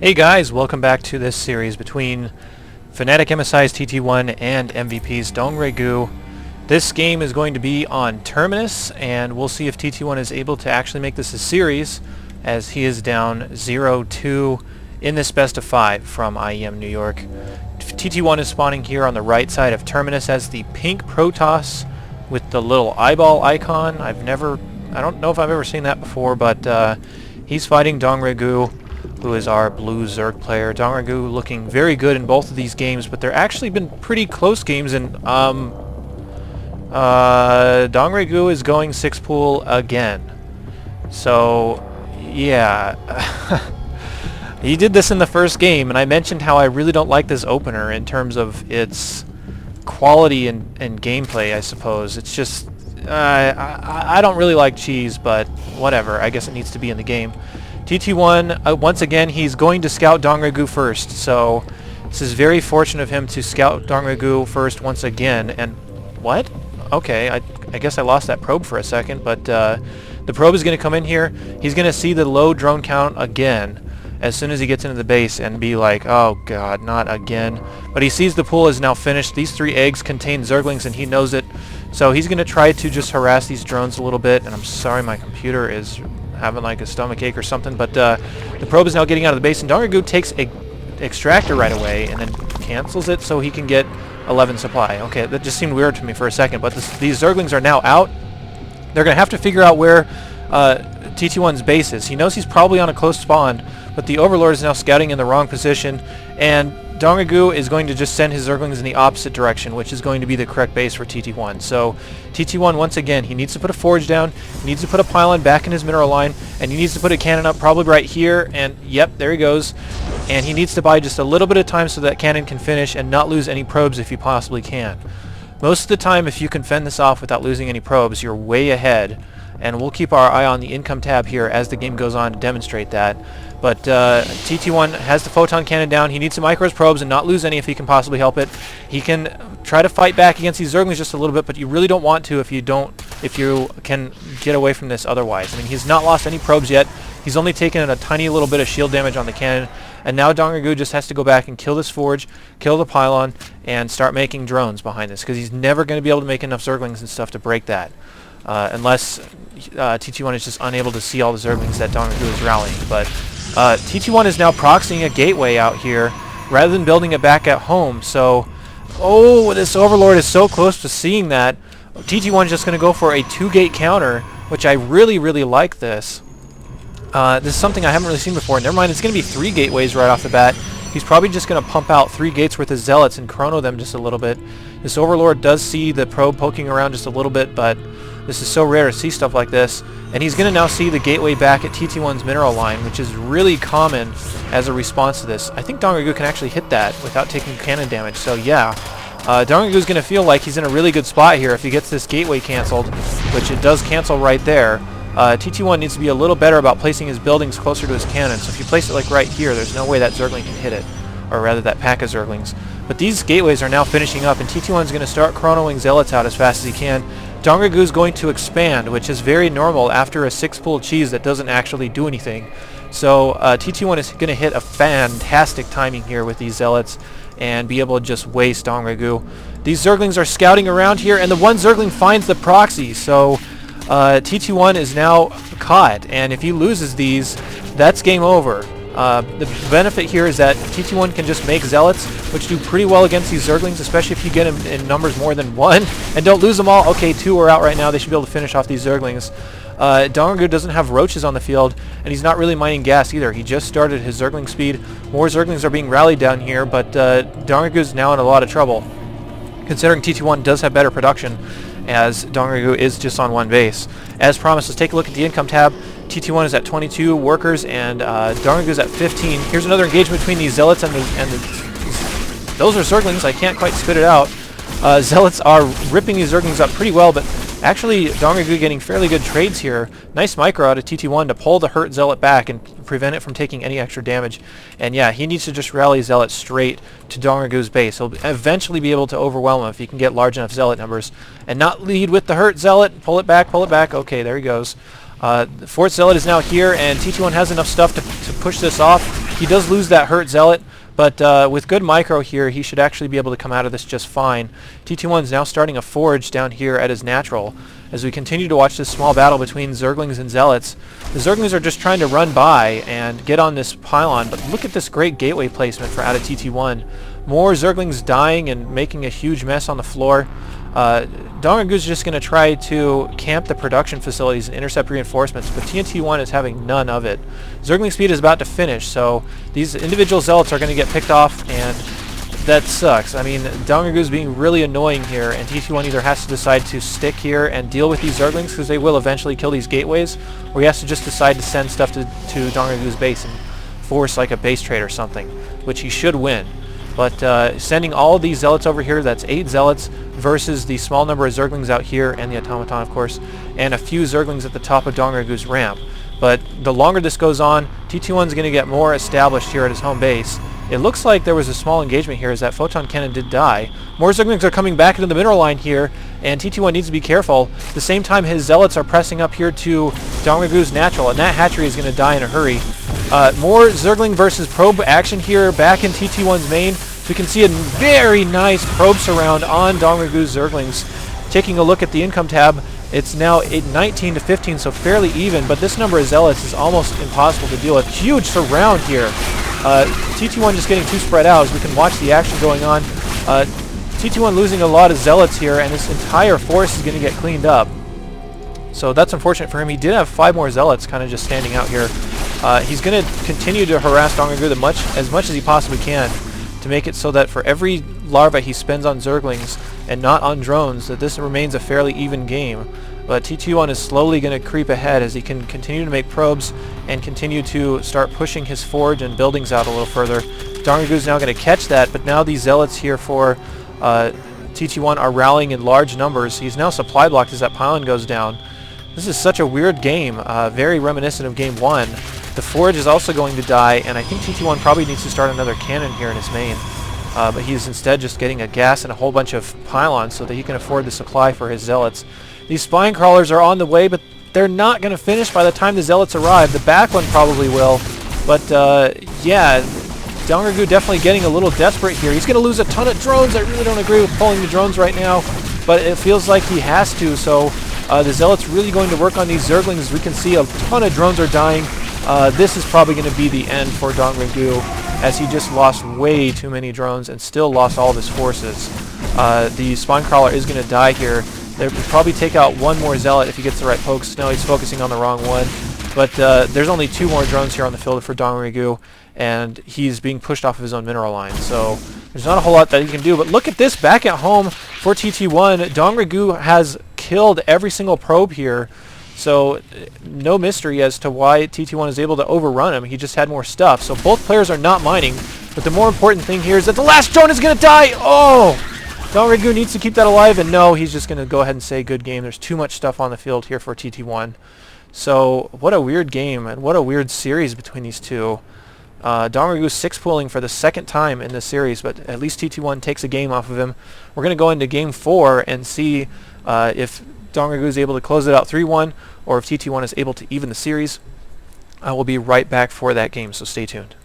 Hey guys, welcome back to this series between FnaticMSI'TT1 and MVP'DongRaeGu. This game is going to be on Terminus, and we'll see if TT1 is able to actually make this a series, as he is down 0-2 in this best of 5 from IEM New York. TT1 is spawning here on the right side of Terminus as the pink Protoss with the little eyeball icon. I don't know if I've ever seen that before, but he's fighting DongRaeGu, who is our blue Zerg player. DongRaeGu looking very good in both of these games, but they're actually been pretty close games, and DongRaeGu is going 6-pool again. So, yeah. He did this in the first game, and I mentioned how I really don't like this opener in terms of its quality and gameplay, I suppose. It's just, I don't really like cheese, but whatever. I guess it needs to be in the game. TT1, once again, he's going to scout DongRaeGu first, so this is very fortunate of him to scout DongRaeGu first once again. And what? Okay, I guess I lost that probe for a second, but the probe is going to come in here. He's going to see the low drone count again as soon as he gets into the base and be like, oh god, not again. But he sees the pool is now finished. These 3 eggs contain Zerglings, and he knows it. So he's going to try to just harass these drones a little bit. And I'm sorry, my computer is having like a stomach ache or something, but the probe is now getting out of the base, and DongRaeGu takes a extractor right away and then cancels it so he can get 11 supply. Okay, that just seemed weird to me for a second, but these Zerglings are now out. They're going to have to figure out where TT1's base is. He knows he's probably on a close spawn, but the Overlord is now scouting in the wrong position, and DongRaeGu is going to just send his Zerglings in the opposite direction, which is going to be the correct base for TT1. So TT1, once again, he needs to put a forge down, he needs to put a pylon back in his mineral line, and he needs to put a cannon up probably right here, and yep, there he goes. And he needs to buy just a little bit of time so that cannon can finish and not lose any probes if he possibly can. Most of the time, if you can fend this off without losing any probes, you're way ahead, and we'll keep our eye on the income tab here as the game goes on to demonstrate that. But TT1 has the photon cannon down. He needs to micro his probes and not lose any if he can possibly help it. He can try to fight back against these Zerglings just a little bit, but you really don't want to if you can get away from this otherwise. I mean, he's not lost any probes yet. He's only taken a tiny little bit of shield damage on the cannon, and now DongRaeGu just has to go back and kill this forge, kill the pylon, and start making drones behind this, because he's never going to be able to make enough Zerglings and stuff to break that. Unless TT1 is just unable to see all the Zerglings that DongRaeGu is rallying. But TT1 is now proxying a gateway out here rather than building it back at home. So, oh, this Overlord is so close to seeing that. TT1 is just going to go for a 2-gate counter, which I really, really like this. This is something I haven't really seen before. Never mind, it's going to be 3 gateways right off the bat. He's probably just going to pump out 3 gates worth of Zealots and chrono them just a little bit. This Overlord does see the probe poking around just a little bit, but this is so rare to see stuff like this. And he's going to now see the gateway back at TT1's mineral line, which is really common as a response to this. I think DongRaeGu can actually hit that without taking cannon damage, so yeah. DongRaeGu is going to feel like he's in a really good spot here if he gets this gateway cancelled, which it does cancel right there. TT1 needs to be a little better about placing his buildings closer to his cannon, so if you place it like right here, there's no way that Zergling can hit it, or rather that pack of Zerglings. But these gateways are now finishing up, and TT1 is going to start chronoing Zealots out as fast as he can. DongRaeGu is going to expand, which is very normal after a 6-pool cheese that doesn't actually do anything. So TT1 is going to hit a fantastic timing here with these Zealots and be able to just waste DongRaeGu. These Zerglings are scouting around here, and the one Zergling finds the proxy, so TT1 is now caught, and if he loses these, that's game over. The benefit here is that TT1 can just make Zealots, which do pretty well against these Zerglings, especially if you get them in numbers more than 1, and don't lose them all. Okay, 2 are out right now. They should be able to finish off these Zerglings. DongRaeGu doesn't have roaches on the field, and he's not really mining gas either. He just started his Zergling speed. More Zerglings are being rallied down here, but DongRaeGu is now in a lot of trouble, considering TT1 does have better production, as DongRaeGu is just on 1 base. As promised, let's take a look at the income tab. TT1 is at 22 workers, and DongRaeGu is at 15. Here's another engagement between these Zealots and those are Zerglings. I can't quite spit it out. Zealots are ripping these Zerglings up pretty well, but actually DongRaeGu getting fairly good trades here. Nice micro out of TT1 to pull the hurt Zealot back and prevent it from taking any extra damage. And yeah, he needs to just rally Zealot straight to DongRaeGu's base. He'll eventually be able to overwhelm him if he can get large enough Zealot numbers. And not lead with the hurt Zealot. Pull it back, pull it back. Okay, there he goes. The fourth Zealot is now here, and TT1 has enough stuff to push this off. He does lose that hurt Zealot, but with good micro here, he should actually be able to come out of this just fine. TT1 is now starting a forge down here at his natural. As we continue to watch this small battle between Zerglings and Zealots, the Zerglings are just trying to run by and get on this pylon, but look at this great gateway placement for out of TT1. More Zerglings dying and making a huge mess on the floor. DongRaeGu is just going to try to camp the production facilities and intercept reinforcements, but TNT1 is having none of it. Zergling speed is about to finish, so these individual Zealots are going to get picked off, and that sucks. I mean, DongRaeGu is being really annoying here, and TT1 either has to decide to stick here and deal with these Zerglings, because they will eventually kill these gateways, or he has to just decide to send stuff to DongRaeGu's base and force like a base trade or something, which he should win. But sending all of these Zealots over here, that's 8 Zealots versus the small number of Zerglings out here, and the Automaton, of course, and a few Zerglings at the top of DongRaeGu's ramp. But the longer this goes on, TT1 is going to get more established here at his home base. It looks like there was a small engagement here as that Photon Cannon did die. More Zerglings are coming back into the mineral line here, and TT1 needs to be careful. At the same time, his Zealots are pressing up here to DongRaeGu's natural, and that hatchery is going to die in a hurry. More Zergling versus probe action here back in TT1's main. So we can see a very nice probe surround on DongRaeGu's Zerglings. Taking a look at the income tab, it's now 19 to 15, so fairly even, but this number of Zealots is almost impossible to deal with. Huge surround here. TT1 just getting too spread out as we can watch the action going on. TT1 losing a lot of Zealots here, and this entire force is going to get cleaned up. So that's unfortunate for him. He did have 5 more Zealots kind of just standing out here. He's going to continue to harass DongRaeGu as much as he possibly can to make it so that for every larva he spends on Zerglings and not on drones, that this remains a fairly even game. But TT1 is slowly going to creep ahead as he can continue to make probes and continue to start pushing his forge and buildings out a little further. DongRaeGu is now going to catch that, but now these Zealots here for TT1 are rallying in large numbers. He's now supply blocked as that pylon goes down. This is such a weird game, very reminiscent of Game 1. The forge is also going to die, and I think TT1 probably needs to start another cannon here in his main. But he's instead just getting a gas and a whole bunch of pylons so that he can afford the supply for his Zealots. These spine crawlers are on the way, but they're not going to finish by the time the Zealots arrive. The back one probably will, but yeah, DongRaeGu definitely getting a little desperate here. He's going to lose a ton of drones. I really don't agree with pulling the drones right now, but it feels like he has to, so the Zealot's really going to work on these Zerglings. We can see a ton of drones are dying. This is probably going to be the end for DongRaeGu, as he just lost way too many drones and still lost all of his forces. The spine crawler is going to die here. They will probably take out one more Zealot if he gets the right pokes. No, he's focusing on the wrong one. But there's only 2 more drones here on the field for DongRaeGu, and he's being pushed off of his own mineral line. So there's not a whole lot that he can do. But look at this back at home for TT1. DongRaeGu has killed every single probe here. So no mystery as to why TT1 is able to overrun him. He just had more stuff. So both players are not mining. But the more important thing here is that the last drone is going to die. Oh! DongRaeGu needs to keep that alive. And no, he's just going to go ahead and say good game. There's too much stuff on the field here for TT1. So what a weird game and what a weird series between these two. DongRaeGu 6-pooling for the second time in this series, but at least TT1 takes a game off of him. We're going to go into Game 4 and see if DongRaeGu is able to close it out 3-1, or if TT1 is able to even the series. I will be right back for that game, so stay tuned.